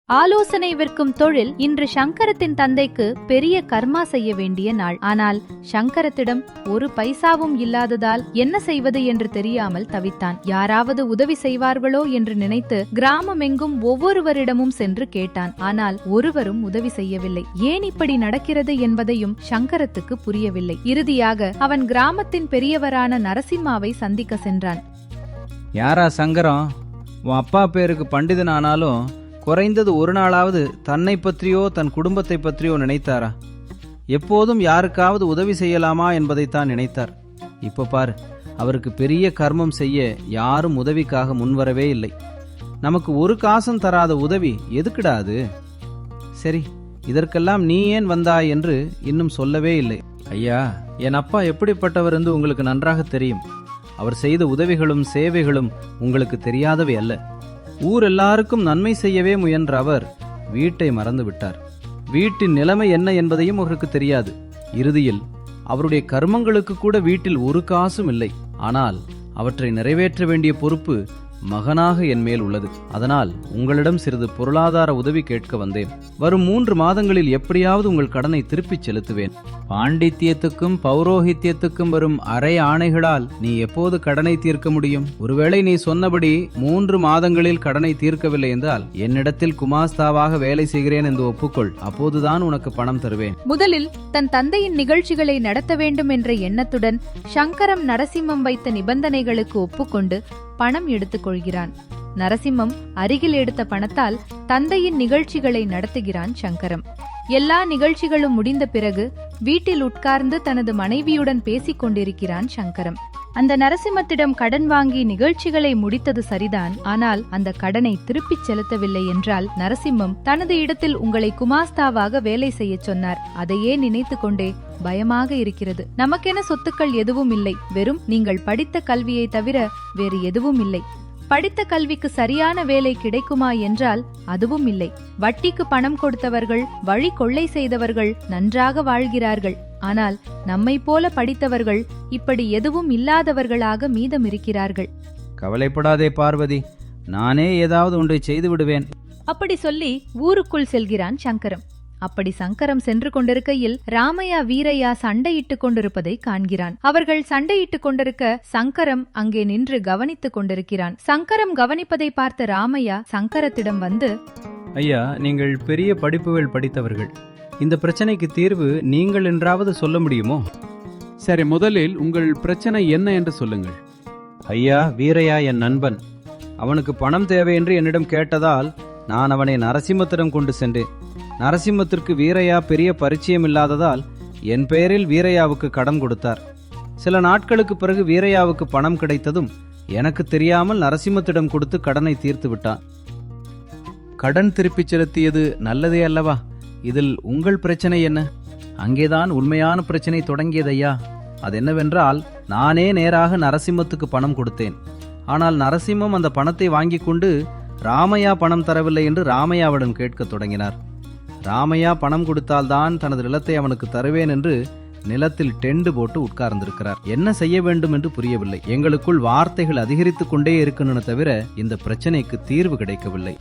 ஆலோசனை விற்கும் தொழில் இன்று சங்கரத்தின் தந்தைக்கு பெரிய கர்மா செய்ய வேண்டிய நாள். ஆனால் சங்கரத்திடம் ஒரு பைசாவும் இல்லாததால் என்ன செய்வது என்று தெரியாமல் தவித்தான். யாராவது உதவி செய்வார்களோ என்று நினைத்து கிராமமெங்கும் ஒவ்வொருவரிடமும் சென்று கேட்டான். ஆனால் ஒருவரும் உதவி செய்யவில்லை. ஏன் இப்படி நடக்கிறது என்பதையும் சங்கரத்துக்கு புரியவில்லை. இறுதியாக அவன் கிராமத்தின் பெரியவரான நரசிம்மாவை சந்திக்க சென்றான். யாரா சங்கரம், உன் அப்பா பேருக்கு பண்டிதன் ஆனாலும் குறைந்தது ஒரு நாளாவது தன்னை பற்றியோ தன் குடும்பத்தை பற்றியோ நினைத்தாரா? எப்போதும் யாருக்காவது உதவி செய்யலாமா என்பதைத்தான் நினைத்தார். இப்ப பாரு, அவருக்கு பெரிய கர்மம் செய்ய யாரும் உதவிக்காக முன்வரவே இல்லை. நமக்கு ஒரு காசும் தராத உதவி எதுக்குடாது? சரி, இதற்கெல்லாம் நீ ஏன் வந்தாய் என்று இன்னும் சொல்லவே இல்லை. ஐயா, என் அப்பா எப்படிப்பட்டவர் என்று உங்களுக்கு நன்றாக தெரியும். அவர் செய்த உதவிகளும் சேவைகளும் உங்களுக்கு தெரியாதவை அல்ல. ஊர் எல்லாருக்கும் நன்மை செய்யவே முயன்ற அவர் வீட்டை மறந்து விட்டார். வீட்டின் நிலைமை என்ன என்பதையும் அவருக்கு தெரியாது. இறுதியில் அவருடைய கர்மங்களுக்கு கூட வீட்டில் ஒரு காசும் இல்லை. ஆனால் அவற்றை நிறைவேற்ற வேண்டிய பொறுப்பு மகனாக என் மேல் உள்ளது. அதனால் உங்களிடம் சிறிது பொருளாதார உதவி கேட்க வந்தேன். வரும் 3 மாதங்களில் எப்படியாவது உங்கள் கடனை திருப்பிச் செலுத்துவேன். பாண்டித்யத்துக்கும் பௌரோஹித்யத்துக்கும் வரும் அரை ஆணைகளால் நீ எப்போது கடனை தீர்க்க முடியும்? ஒருவேளை நீ சொன்னபடி 3 மாதங்களில் கடனை தீர்க்கவில்லை என்றால் என்னிடத்தில் குமாஸ்தாவாக வேலை செய்கிறேன் என்று ஒப்புக்கொள். அப்போதுதான் உனக்கு பணம் தருவேன். முதலில் தன் தந்தையின் நிகழ்ச்சிகளை நடத்த வேண்டும் என்ற எண்ணத்துடன் சங்கரம் நரசிம்மம் வைத்த நிபந்தனைகளுக்கு ஒப்புக்கொண்டு பணம் எடுத்துக் கொள்கிறான். நரசிம்மம் அருகில் எடுத்த பணத்தால் தந்தையின் நிகழ்ச்சிகளை நடத்துகிறான் சங்கரம். எல்லா நிகழ்ச்சிகளும் முடிந்த பிறகு வீட்டில் உட்கார்ந்து தனது மனைவியுடன் பேசிக் கொண்டிருக்கிறான் சங்கரம். அந்த நரசிம்மத்திடம் கடன் வாங்கி நிகழ்ச்சிகளை முடித்தது சரிதான். ஆனால் அந்த கடனை திருப்பிச் செலுத்தவில்லை என்றால் நரசிம்மம் தனது இடத்தில் உங்களை குமாஸ்தாவாக வேலை செய்ய சொன்னார். அதையே நினைத்து கொண்டே பயமாக இருக்கிறது. நமக்கென சொத்துக்கள் எதுவும் இல்லை. வெறும் நீங்கள் படித்த கல்வியை தவிர வேறு எதுவும் இல்லை. படித்த கல்விக்கு சரியான வேலை கிடைக்குமா என்றால் அதுவும் இல்லை. வட்டிக்கு பணம் கொடுத்தவர்கள், வழி கொள்ளை செய்தவர்கள் நன்றாக வாழ்கிறார்கள். ஆனால் நம்மை போல படித்தவர்கள் இப்படி எதுவும் இல்லாதவர்களாக மீதம் இருக்கிறார்கள். கவலைப்படாதே பார்வதி, நானே ஏதாவது ஒன்றை செய்து விடுவேன். அப்படி சொல்லி ஊருக்குள் செல்கிறான் சங்கரம். அப்படி சங்கரம் சென்று கொண்டிருக்கையில் ராமையா வீரையா சண்டையிட்டுக் கொண்டிருப்பதை காண்கிறான். அவர்கள் சண்டையிட்டுக் கொண்டிருக்க சங்கரம் அங்கே நின்று கவனித்துக் கொண்டிருக்கிறான். சங்கரம் கவனிப்பதை பார்த்த ராமையா சங்கரத்திடம் வந்து, ஐயா, நீங்கள் பெரிய படிப்புகள் படித்தவர்கள். இந்த பிரச்சனைக்கு தீர்வு நீங்கள் என்றாவது சொல்ல முடியுமோ? சரி, முதலில் உங்கள் பிரச்சனை என்ன என்று சொல்லுங்கள். ஐயா, வீரையா என் நண்பன். அவனுக்கு பணம் தேவை என்று என்னிடம் கேட்டதால் நான் அவனை நரசிம்மத்திடம் கொண்டு சென்றேன். நரசிம்மத்திற்கு வீரையா பெரிய பரிச்சயம் இல்லாததால் என் பெயரில் வீரையாவுக்கு கடன் கொடுத்தார். சில நாட்களுக்கு பிறகு வீரையாவுக்கு பணம் கிடைத்ததும் எனக்கு தெரியாமல் நரசிம்மத்திடம் கொடுத்து கடனை தீர்த்து விட்டான். கடன் திருப்பிச் செலுத்தியது நல்லதே அல்லவா? இதில் உங்கள் பிரச்சனை என்ன? அங்கேதான் உண்மையான பிரச்சனை தொடங்கியதையா. அதென்னவென்றால், நானே நேராக நரசிம்மத்துக்கு பணம் கொடுத்தேன். ஆனால் நரசிம்மம் அந்த பணத்தை வாங்கி கொண்டு ராமையா பணம் தரவில்லை என்று ராமையாவிடம் கேட்க தொடங்கினார். ராமையா பணம் கொடுத்தால்தான் தனது நிலத்தை அவனுக்கு தருவேன் என்று நிலத்தில் டெண்டு போட்டு உட்கார்ந்திருக்கிறார். என்ன செய்ய வேண்டும் என்று புரியவில்லை. எங்களுக்குள் வார்த்தைகள் அதிகரித்துக் கொண்டே இருக்கணும்னு தவிர இந்த பிரச்சனைக்கு தீர்வு கிடைக்கவில்லை.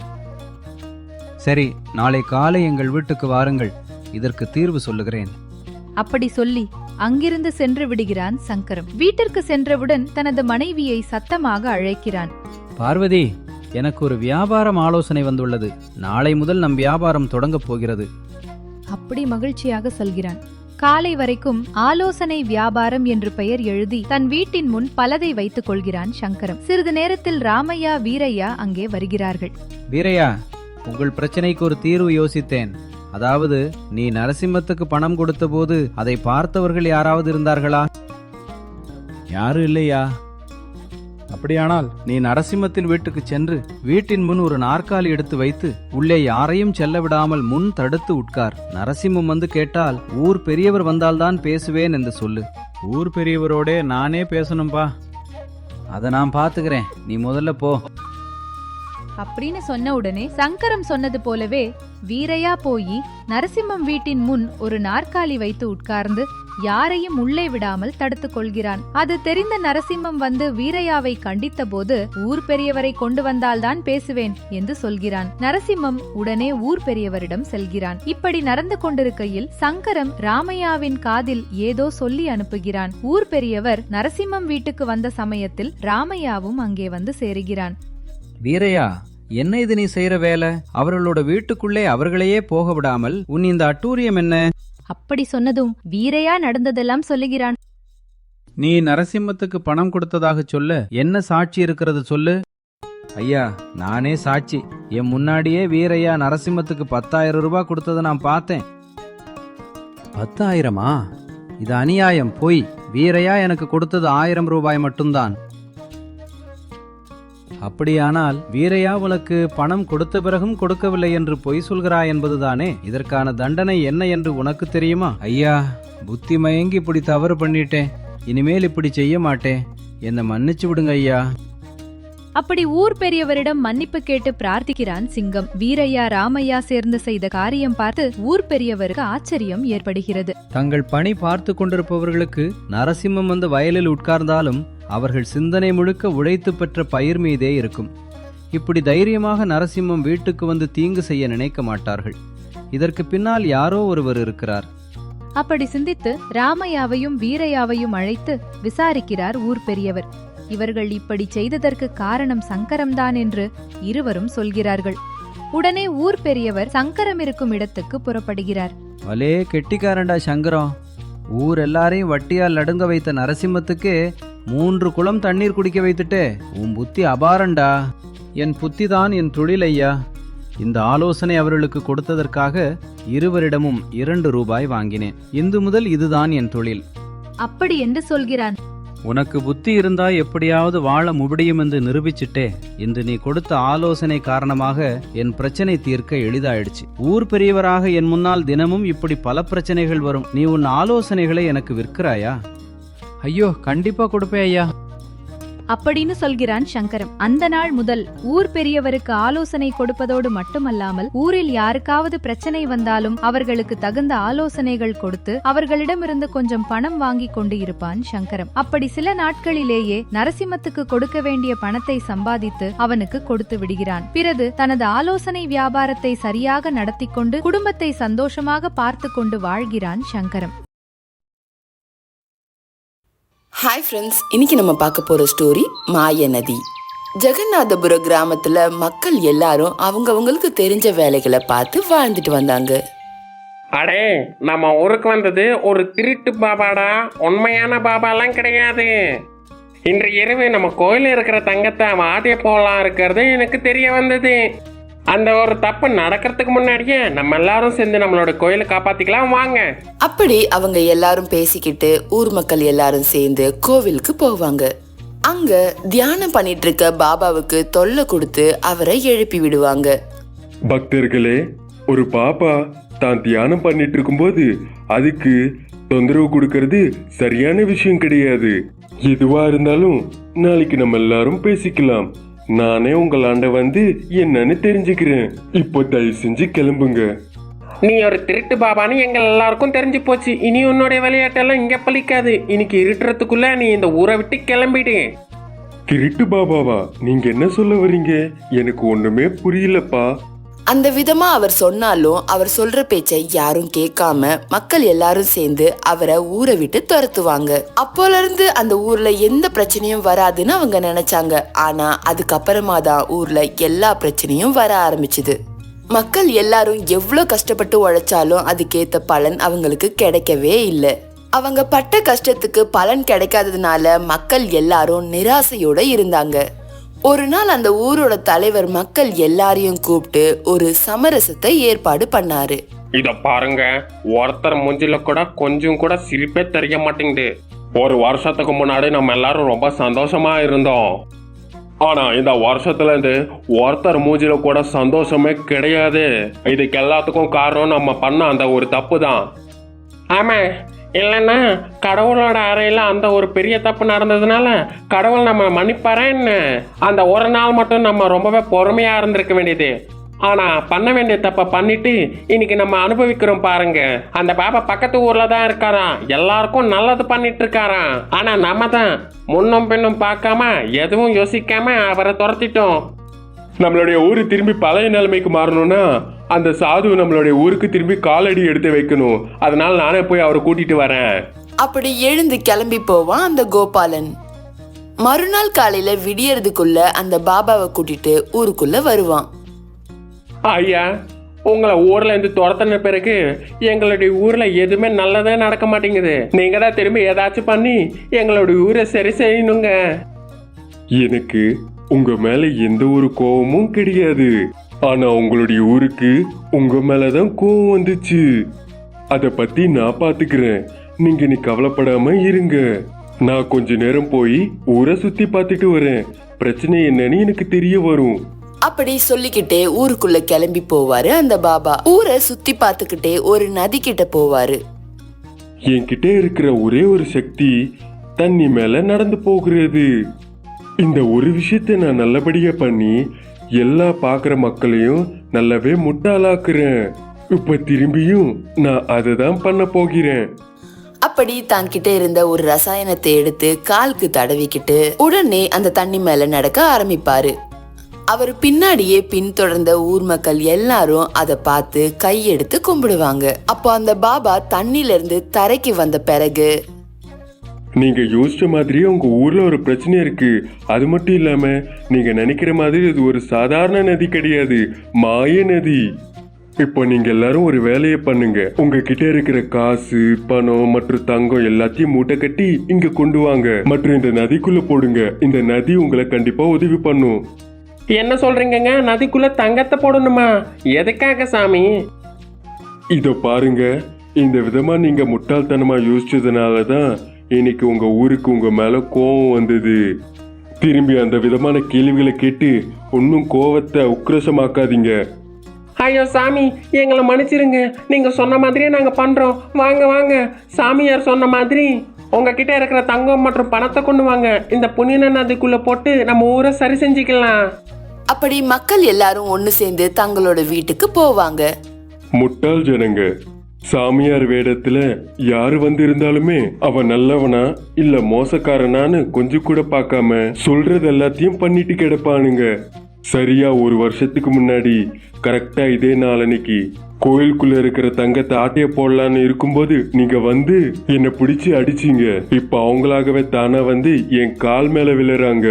சரி, நாளை காலை எங்கள் வீட்டுக்கு வாருங்கள், இதற்கு தீர்வு சொல்லுகிறேன். அப்படி சொல்லி அங்கிருந்து சென்று விடுகிறான் சங்கரம். வீட்டிற்கு சென்றவுடன் தனது மனைவியை சத்தமாக அழைக்கிறான். பார்வதி, எனக்கு ஒரு வியாபாரம் ஆலோசனை வந்துள்ளது. நாளை முதல் நம் வியாபாரம் தொடங்கப் போகிறது. அப்படி மகிழ்ச்சியாக சொல்கிறான். காலை வரைக்கும் ஆலோசனை வியாபாரம் என்று பெயர் எழுதி தன் வீட்டின் முன் பலதை வைத்துக் கொள்கிறான் சங்கரம். சிறிது நேரத்தில் ராமையா வீரையா அங்கே வருகிறார்கள். வீரையா, உங்கள் பிரச்சனைக்கு ஒரு தீர்வு யோசித்தேன். அதாவது, நீ நரசிம்மத்துக்கு பணம் கொடுத்த போது அதை பார்த்தவர்கள் யாராவது இருந்தார்களா? யாரும் இல்லையா? அப்படியானால் நீ நரசிம்மத்தின் வீட்டுக்கு சென்று வீட்டின் முன் ஒரு நாற்காலி எடுத்து வைத்து உள்ளே யாரையும் செல்ல விடாமல் முன் தடுத்து உட்கார். நரசிம்மம் வந்து கேட்டால் ஊர் பெரியவர் வந்தால்தான் பேசுவேன் என்று சொல்லு. ஊர் பெரியவரோட நானே பேசணும்பா. அதை நான் பாத்துக்கிறேன், நீ முதல்ல போ. அப்படின்னு சொன்ன உடனே சங்கரம் சொன்னது போலவே வீரையா போய் நரசிம்மம் வீட்டின் முன் ஒரு நாற்காலி வைத்து உட்கார்ந்து யாரையும் உள்ளே விடாமல் தடுத்துக் கொள்கிறான். அது தெரிந்த நரசிம்மம் வந்து வீரையாவை கண்டித்த போது ஊர் பெரியவரை கொண்டு வந்தால்தான் பேசுவேன் என்று சொல்கிறான். நரசிம்மம் உடனே ஊர் பெரியவரிடம் செல்கிறான். இப்படி நடந்து கொண்டிருக்கையில் சங்கரம் ராமையாவின் காதில் ஏதோ சொல்லி அனுப்புகிறான். ஊர் பெரியவர் நரசிம்மம் வீட்டுக்கு வந்த சமயத்தில் ராமையாவும் அங்கே வந்து சேருகிறான். வீரையா, என்ன இது நீ செய்யற வேலை? அவர்களோட வீட்டுக்குள்ளே அவர்களையே போக விடாமல் உன் இந்த அட்டூரியம் என்ன? அப்படி சொன்னதும் வீரையா நடந்ததெல்லாம் சொல்லுகிறான். நீ நரசிம்மத்துக்கு பணம் கொடுத்ததாக சொல்ல என்ன சாட்சி இருக்கிறது சொல்லு. ஐயா, நானே சாட்சி. என் முன்னாடியே வீரையா நரசிம்மத்துக்கு 10,000 ரூபாய் கொடுத்ததை நான் பார்த்தேன். 10,000-ஆ? இது அநியாயம், பொய். வீரையா எனக்கு கொடுத்தது 1000 ரூபாய் மட்டும்தான். அப்படியானால் வீரையா உனக்கு பணம் கொடுத்த பிறகும் கொடுக்கவில்லை என்று பொய் சொல்கிறாய் என்பதுதானே? இதற்கான தண்டனை என்ன என்று உனக்கு தெரியுமா? ஐயா, புத்தி மயங்கி இப்படி தவறு பண்ணிட்டேன். இனிமேல் இப்படி செய்ய மாட்டேன். என்னை மன்னிச்சு விடுங்க ஐயா. அப்படி ஊர் பெரியவரிடம் மன்னிப்பு கேட்டு பிரார்த்திக்கிறான் சிங்கம். வீரையா ராமையா சேர்ந்து செய்த காரியம் பார்த்து ஊர் பெரியவருக்கு ஆச்சரியம் ஏற்படுகிறது. தங்கள் பணி பார்த்து கொண்டிருப்பவர்களுக்கு நரசிம்மம் வந்து வயலில் உட்கார்ந்தாலும் அவர்கள் சிந்தனை முழுக்க உழைத்து பெற்ற பயிர் மீதே இருக்கும். இப்படி தைரியமாக நரசிம்மம் வீட்டுக்கு வந்து தீங்கு செய்ய நினைக்க மாட்டார்கள். இதற்கு பின்னால் யாரோ ஒருவர் இருக்கிறார். அப்படி சிந்தித்து ராமையாவையும் வீரையாவையும் அழைத்து விசாரிக்கிறார் ஊர் பெரியவர். இவர்கள் இப்படி செய்ததற்கு காரணம் சங்கரம்தான் என்று இருவரும் சொல்கிறார்கள். உடனே ஊர் பெரியவர் சங்கரம் இருக்கும் இடத்துக்கு புறப்படுகிறார். வலே கெட்டிக்காரண்டா சங்கரம். ஊர் எல்லாரையும் வட்டியால் நடுங்க வைத்த நரசிம்மத்துக்கு 3 குளம் தண்ணீர் குடிக்க வைத்துட்டே. உன் புத்தி அபாரண்டா. என் புத்திதான் என் தொழில் ஐயா. இந்த ஆலோசனை அவர்களுக்கு கொடுத்ததற்காக இருவரிடமும் 2 ரூபாய் வாங்கினேன். இன்று முதல் இதுதான் என் தொழில். அப்படி என்று சொல்கிறான். உனக்கு புத்தி இருந்தா எப்படியாவது வாழ முடியும் என்று நிரூபிச்சிட்டே. இன்று நீ கொடுத்த ஆலோசனை காரணமாக என் பிரச்சனை தீர்க்க எளிதாயிடுச்சு. ஊர் பெரியவராக என் முன்னால் தினமும் இப்படி பல பிரச்சனைகள் வரும். நீ உன் ஆலோசனைகளை எனக்கு விற்கிறாயா? ஐயோ, கண்டிப்பா கொடுப்பேன் ஐயா. அப்படின்னு சொல்கிறான் சங்கரம். அந்த நாள் முதல் ஊர் பெரியவருக்கு ஆலோசனை கொடுப்பதோடு மட்டுமல்லாமல் ஊரில் யாருக்காவது பிரச்சனை வந்தாலும் அவர்களுக்கு தகுந்த ஆலோசனைகள் கொடுத்து அவர்களிடமிருந்து கொஞ்சம் பணம் வாங்கி கொண்டு இருப்பான் சங்கரம். அப்படி சில நாட்களிலேயே நரசிம்மத்துக்கு கொடுக்க வேண்டிய பணத்தை சம்பாதித்து அவனுக்கு கொடுத்து விடுகிறான். பிறகு தனது ஆலோசனை வியாபாரத்தை சரியாக நடத்தி கொண்டு குடும்பத்தை சந்தோஷமாக பார்த்து கொண்டு வாழ்கிறான் சங்கரம். ஹாய் ஃப்ரெண்ட்ஸ், இன்னைக்கு நம்ம பார்க்க போகிற ஸ்டோரி மாய நதி. ஜெகநாதபுர கிராமத்தில் மக்கள் எல்லாரும் அவங்களுக்கு தெரிஞ்ச வேலைகளை பார்த்து வாழ்ந்துட்டு வந்தாங்க. அடே, நம்ம ஊருக்கு வந்தது ஒரு திருட்டு பாபாடா, உண்மையான பாபாலாம் கிடையாது. இன்று இரவு நம்ம கோயிலில் இருக்கிற தங்கத்தை வாட்டிய போகலாம் இருக்கிறது எனக்கு தெரிய வந்தது. அந்த ஒரு தப்பு நடக்கிறதுக்கு முன்னாடியே நம்ம எல்லாரும் சேர்ந்து நம்மளோட கோயிலை காப்பாத்திக்கலாம் வாங்க. அப்படி அவங்க எல்லாரும் பேசிக்கிட்டு ஊர் மக்கள் எல்லாரும் சேர்ந்து கோவிலுக்கு போவாங்க. அங்க தியானம் பண்ணிட்டு இருக்க பாபாவுக்கு தொல்லை கொடுத்து அவரை எழுப்பி விடுவாங்க. பக்தர்களே, ஒரு பாபா தான் தியானம் பண்ணிட்டு இருக்கும்போது அதுக்கு தொந்தரவு கொடுக்கறது சரியான விஷயம் கிடையாது. எதுவா இருந்தாலும் நாளைக்கு நம்ம எல்லாரும் பேசிக்கலாம். நானே உங்களாண்ட வந்து என்னன்னு தெரிஞ்சுக்கிறேன். இப்போ தயவு செஞ்சு கிளம்புங்க. நீ ஒரு திருட்டு பாபான்னு எங்க எல்லாருக்கும் தெரிஞ்சு போச்சு. இனி உன்னுடைய விளையாட்டெல்லாம் இங்க பலிக்காது. இன்னைக்கு இருட்டுறதுக்குள்ள நீ இந்த ஊரை விட்டு கிளம்பிடு. திருட்டு பாபாவா? நீங்க என்ன சொல்ல வர்றீங்க? எனக்கு ஒண்ணுமே புரியலப்பா. அந்த விதமா அவர் சொன்னாலும் அவர் சொல்ற பேச்சை யாரும் கேட்காம மக்கள் எல்லாரும் சேர்ந்து அவரை ஊரை விட்டு துரத்துவாங்க. அப்போல இருந்து அந்த ஊர்ல எந்த பிரச்சனையும் வராதுன்னு அவங்க நினைச்சாங்க. ஆனா அதுக்கப்புறமா தான் ஊர்ல எல்லா பிரச்சனையும் வர ஆரம்பிச்சுது. மக்கள் எல்லாரும் எவ்வளவு கஷ்டப்பட்டு உழைச்சாலும் அதுக்கேத்த பலன் அவங்களுக்கு கிடைக்கவே இல்லை. அவங்க பட்ட கஷ்டத்துக்கு பலன் கிடைக்காததுனால மக்கள் எல்லாரும் நிராசையோட இருந்தாங்க. ஒரு நாள் அந்த ஊரோட தலைவர் மக்கள் எல்லாரையும் கூப்பிட்டு ஒரு சமரசத்தை ஏற்பாடு பண்ணாரு. இத பாருங்க, ஒருத்தர் மூஞ்சில கூட கொஞ்சம் கூட சிரிப்பே தெரிய மாட்டேங்குது. ஒரு வருஷத்துக்கு முன்னாடி நம்ம எல்லாரும் ரொம்ப சந்தோஷமா இருந்தோம். ஆனா இந்த வருஷத்துல இருந்து ஒருத்தர் மூஞ்சில கூட சந்தோஷமே கிடையாது. இதுக்கு எல்லாத்துக்கும் காரணம் நம்ம பண்ண அந்த ஒரு தப்பு தான். ஆமா, இல்லைன்னா கடவுளோட அறையில் அந்த ஒரு பெரிய தப்பு நடந்ததுனால கடவுள் நம்ம மன்னிப்பாரா என்ன? அந்த ஒரு நாள் மட்டும் நம்ம ரொம்பவே பொறுமையாக இருந்திருக்க வேண்டியது. ஆனால் பண்ண வேண்டிய தப்பை பண்ணிட்டு இன்னைக்கு நம்ம அனுபவிக்கிறோம் பாருங்க. அந்த பாபா பக்கத்து ஊரில் தான் இருக்காராம், எல்லாருக்கும் நல்லது பண்ணிட்டு இருக்காராம். ஆனால் நம்ம தான் முன்னும் பின்னும் பார்க்காம எதுவும் யோசிக்காம அவரை துரத்திட்டோம். நம்மளுடைய ஊரு திரும்பி பழைய நிலைமைக்கு மாறணும்னா அந்த சாது நம்மளுடைய ஊருக்கு திரும்பி காலடி எடுத்து வைக்கணும். அதனால நானே போய் அவரை கூட்டிட்டு வரேன். அப்படி எழுந்து கிளம்பி போவான் அந்த கோபாலன். மறுநாள் காலையில விடியறதுக்குள்ள அந்த பாபாவை கூட்டிட்டு ஊருக்குள்ள வருவான். ஐயா, உங்களை ஊர்ல இருந்து துரத்தின பிறகு எங்களுடைய ஊர்ல எதுவுமே நல்லதே நடக்க மாட்டேங்குது. நீங்க தான் திரும்பி ஏதாச்சும் பண்ணி எங்களுடைய ஊரை சரி செய்யணுங்க. எனக்கு உங்க மேல எந்த ஒரு கோவமும் கிடையாது. ஆனா உங்களுடைய ஊருக்கு உங்க மேலதான் கோவம் வந்துச்சு. அத பத்தி நான் பாத்துக்கிறேன். நீங்க நீ கவலைப்படாம இருங்க. நான் கொஞ்ச நேரம் போய் ஊரை சுத்தி பார்த்துட்டு வரேன். பிரச்சனை என்னன்னு எனக்கு தெரிய வரும். அப்படி சொல்லிக்கிட்டே ஊருக்குள்ள கிளம்பி போவாரு அந்த பாபா. ஊரை சுத்தி பார்த்துக்கிட்டே ஒரு நதி கிட்ட போவாரு. என்கிட்ட இருக்கிற ஒரே ஒரு சக்தி தண்ணி மேல நடந்து போகிறது. இந்த ஒரு விஷயத்தை நான் நல்லபடியா பண்ணி எல்லா பாக்குற மக்களையும் நல்லாவே முட்டாளாக்குறேன். இப்ப திரும்பியும் நான் அதை தான் பண்ண போகிறேன். அப்படி தான் கிட்ட இருந்த ஒரு ரசாயனத்தை எடுத்து காலுக்கு தடவிக்கிட்டு உடனே அந்த தண்ணி மேல நடக்க ஆரம்பிப்பாரு. அவர் பின்னாடியே பின்தொடர்ந்த ஊர் மக்கள் எல்லாரும் அதை பார்த்து கையெடுத்து கும்பிடுவாங்க. அப்போ அந்த பாபா தண்ணில இருந்து தரைக்கு வந்த பிறகு, நீங்க யோசிச்ச மாதிரியே உங்க ஊர்ல ஒரு பிரச்சனை இருக்கு. அது மட்டும் இல்லாம நீங்க நினைக்கிற மாதிரி இது ஒரு சாதாரண நதி கிடையாது, மாய நதி. இப்போ நீங்க எல்லாரும் ஒரு வேலையை பண்ணுங்க. உங்ககிட்ட இருக்கிற காசு, பணம் மற்றும் தங்கம் எல்லாத்தையும் மூட்டை கட்டி இங்க கொண்டு வாங்க மற்றும் இந்த நதிக்குள்ள போடுங்க. இந்த நதி உங்களை கண்டிப்பா உதவி பண்ணும். என்ன சொல்றீங்கங்க? நதிக்குள்ள தங்கத்தை போடணுமா? எதுக்காக சாமி? இதோ பாருங்க, இந்த விதமா நீங்க முட்டாள்தனமா யோசிச்சதுனாலதான் இன்னைக்கு உங்க ஊருக்கு உங்க மேல கோவம் வந்தது. திரும்பி அந்த விதமான கேள்விகளை கேட்டு ஒன்னும் கோவத்தை உக்கிரசமாக்காதீங்க. ஐயோ சாமி, எங்களை மன்னிச்சிருங்க. நீங்க சொன்ன மாதிரியே நாங்க பண்றோம். வாங்க வாங்க, சாமியார் சொன்ன மாதிரி உங்ககிட்ட இருக்கிற தங்கம் மற்றும் பணத்தை கொண்டு வாங்க. இந்த புனித நதிக்குள்ள போட்டு நம்ம ஊரை சரி செஞ்சுக்கலாம். அப்படி மக்கள் எல்லாரும் ஒண்ணு சேர்ந்து தங்களோட வீட்டுக்கு போவாங்க. முட்டாள் ஜனங்க, சாமியார் வேடத்துல யாரு வந்து இருந்தாலுமே அவன் நல்லவனா இல்ல மோசக்காரனான்னு கொஞ்சம் கூட பார்க்காம சொல்றது எல்லாத்தையும் பண்ணிட்டு கிடப்பானுங்க. சரியா ஒரு வருஷத்துக்கு முன்னாடி கரெக்டா இதே நாளன்னைக்கு கோயிலுக்குள்ள இருக்கிற தங்கத்தை ஆட்டைய போடலான்னு இருக்கும்போது நீங்க வந்து என்னை பிடிச்சு அடிச்சீங்க. இப்ப அவங்களாகவே தானா வந்து என் கால் மேல விழுறாங்க.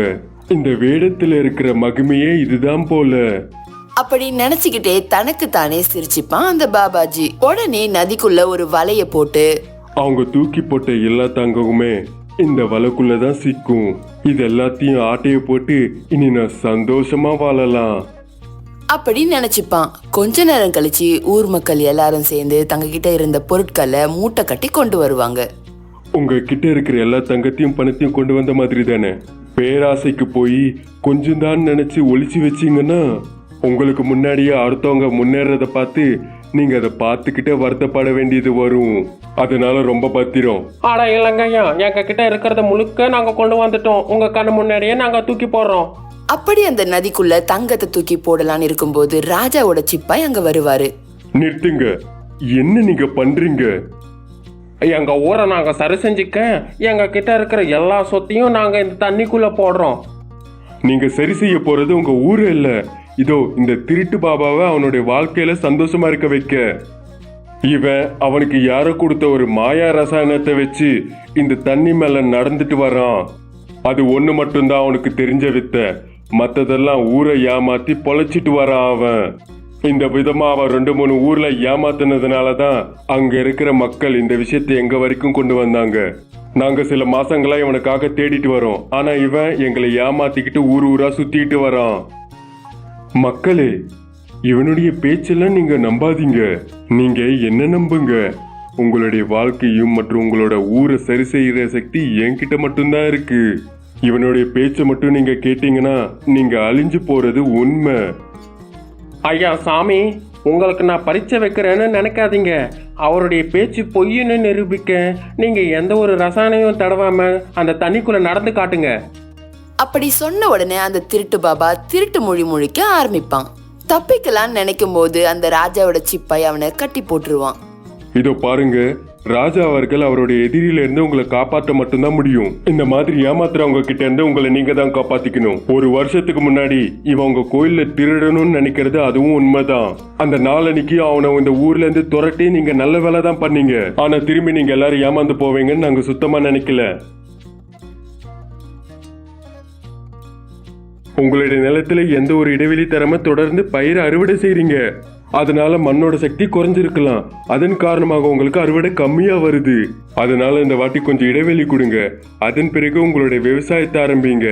இந்த வேடத்துல இருக்கிற மகிமையே இதுதான் போல. அப்படி நினைச்சுக்கிட்டே தனக்கு தானே சிரிச்சுப்பான் அந்த பாபாஜி. உடனே நதிக்குள்ள ஒரு வலைய போட்டு அவங்க தூக்கி போட்ட எல்லா தங்கமுமே இந்த வலைக்குள்ளதான் சிக்கும். இது எல்லாத்தையும் ஆட்டைய போட்டு இனி நான் சந்தோஷமா வாழலாம் அப்படி நினைச்சுப்பான். கொஞ்ச நேரம் கழிச்சு ஊர் மக்கள் எல்லாரும் சேர்ந்து தங்க கிட்ட இருந்த பொருட்களை மூட்டை கட்டி கொண்டு வருவாங்க. உங்க கிட்ட இருக்கிற எல்லா தங்கத்தையும் பணத்தையும் கொண்டு வந்த மாதிரி தானே. பேராசைக்கு போய் கொஞ்சம் தான் நினைச்சு ஒளிச்சு வச்சீங்கன்னா உங்களுக்கு முன்னாடியே அடுத்தவங்க முன்னேறத பார்த்து நீங்க அதை பார்த்துக்கிட்டே வருத்தப்பட வேண்டியது வரும். அதனால ரொம்ப பத்திரம். ஆடா இல்லைங்கய்யா, எங்க கிட்ட இருக்கிறத முழுக்க நாங்க கொண்டு வந்துட்டோம். உங்க கண்ணு முன்னாடியே நாங்க தூக்கி போடுறோம். அப்படி அந்த நதிக்குள்ள தங்கத்தை தூக்கி போடலான்னு இருக்கும்போது ராஜாவோட சிப்பாய் அங்க வருவாரு. நிறுத்துங்க, என்ன நீங்க பண்றீங்க? எங்க ஊரை நாங்க சரி செஞ்சுக்க எங்க கிட்ட இருக்கிற எல்லா சொத்தையும் நாங்க இந்த தண்ணிக்குள்ள போடுறோம். நீங்க சரி செய்ய போறது உங்க ஊரு இல்ல, இதோ இந்த திருட்டு பாபாவை அவனுடைய வாழ்க்கையில சந்தோஷமா இருக்க வைக்க. இவன் அவனுக்கு யாரோ கொடுத்த ஒரு மாயா ரசாயனத்தை வச்சு இந்த தண்ணி மேல நடந்துட்டு வரான். அது ஒண்ணு மட்டும்தான் அவனுக்கு தெரிஞ்ச வித்தை. மத்ததெல்லாம் ஊரை ஏமாத்தி பொழைச்சிட்டு வரான் அவன். இந்த விதமா அவன் 2-3 ஊர்ல ஏமாத்தினதுனாலதான் அங்க இருக்கிற மக்கள் இந்த விஷயத்தை எங்க வரைக்கும் கொண்டு வந்தாங்க. நாங்க சில மாசங்களா இவனுக்காக தேடிட்டு வரோம். ஆனா இவன் எங்களை ஏமாத்திக்கிட்டு ஊர் ஊரா சுத்திட்டு வரான். மக்களே, இவனுடைய பேச்செல்லாம் நீங்க நம்பாதீங்க. நீங்க என்ன நம்புங்க. உங்களுடைய வாழ்க்கையும் மற்றும் உங்களோட ஊரை சரி செய்யற சக்தி என்கிட்ட மட்டும்தான் இருக்கு. இவனுடைய பேச்சை மட்டும் நீங்க கேட்டீங்கன்னா நீங்க அழிஞ்சு போறது உண்மை. ஐயா சாமி, உங்களுக்கு நான் பரீட்சை வைக்கிறேன்னு நினைக்காதீங்க. அவருடைய பேச்சு பொய்ன்னு நிரூபிக்க நீங்க எந்த ஒரு ரசாயனையும் தடவாம அந்த தண்ணிக்குள்ள நடந்து காட்டுங்க. அப்படி சொன்ன உடனே அந்த திருட்டு பாபா திருட்டு மொழி முழிக்க ஆரம்பிப்பான். தப்பிக்கலான்னு நினைக்கும் போது அந்த ராஜாவோட சிப்பை அவனை கட்டி போட்டுருவான். இதோ பாருங்க, ராஜா அவர்கள் அவருடைய எதிரியில இருந்து உங்களை காப்பாற்ற மட்டும்தான் முடியும். இந்த மாதிரி ஏமாத்துறவங்க கிட்ட இருந்து உங்களை நீங்க தான் காப்பாத்திக்கணும். ஒரு வருஷத்துக்கு முன்னாடி இவன் உங்க கோயில்ல திருடணும்னு நினைக்கிறது அதுவும் உண்மைதான். அந்த நாளன்னைக்கு அவனை இந்த ஊர்ல இருந்து துரட்டி நீங்க நல்ல வேலை தான் பண்ணீங்க. ஆனா திரும்பி நீங்க எல்லாரும் ஏமாந்து போவீங்கன்னு நாங்க சுத்தமா நினைக்கல. உங்களுடைய நிலத்துல எந்த ஒரு இடைவெளி தராம தொடர்ந்து பயிரை அறுவடை செய்றீங்க. அதனால மண்ணோட சக்தி குறைஞ்சிருக்கலாம். அதன் காரணமாக உங்களுக்கு அறுவடை கம்மியா வருது. அதனால இந்த வாட்டி கொஞ்சம் இடைவெளி கொடுங்க. அதன் பிறகு உங்களுடைய விவசாயத்தை ஆரம்பிங்க.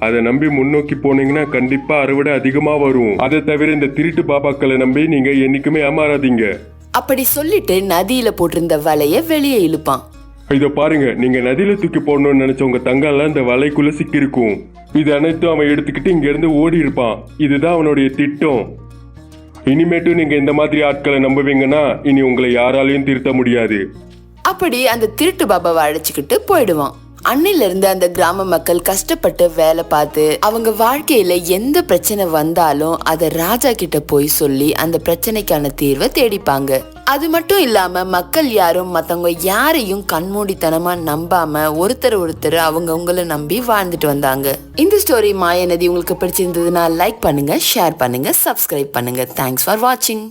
அதை நம்பி முன்னோக்கி போனீங்கன்னா கண்டிப்பா அறுவடை அதிகமா வரும். அதை தவிர இந்த திருட்டு பாபாக்களை நம்பி நீங்க என்னைக்குமே ஏமாறாதீங்க. அப்படி சொல்லிட்டு நதியில போட்டிருந்த வலைய வெளியே இழுப்பான். இதோ பாருங்க, நீங்க நதியில தூக்கி போடணும்னு நினைச்ச உங்க தங்கெல்லாம் இந்த வலைக்குள்ள சிக்கிருக்கும். இது அனைத்தும் அவன் எடுத்துக்கிட்டு இங்க இருந்து ஓடி இருப்பான். இதுதான் அவனுடைய திட்டம். இனிமேட்டும் நீங்க இந்த மாதிரி ஆட்களை நம்புவீங்கன்னா இனி உங்களை யாராலையும் திருத்த முடியாது. அப்படி அந்த திருட்டு பாபாவை அழைச்சிக்கிட்டு போயிடுவான். அன்னில இருந்து அந்த கிராம மக்கள் கஷ்டப்பட்டு வேலை பார்த்து அவங்க வாழ்க்கையில எந்த பிரச்சனை வந்தாலும் அதை ராஜா கிட்ட போய் சொல்லி அந்த பிரச்சனைக்கான தீர்வை தேடிப்பாங்க. அது மட்டும் இல்லாம மக்கள் யாரும் மத்தவங்க யாரையும் கண்மூடித்தனமா நம்பாம ஒருத்தர் அவங்கவுங்கள நம்பி வாழ்ந்துட்டு வந்தாங்க. இந்த ஸ்டோரி மாயநதி உங்களுக்கு பிடிச்சிருந்ததுன்னா லைக் பண்ணுங்க, ஷேர் பண்ணுங்க, சப்ஸ்கிரைப் பண்ணுங்க. தேங்க்ஸ் ஃபார் வாட்சிங்.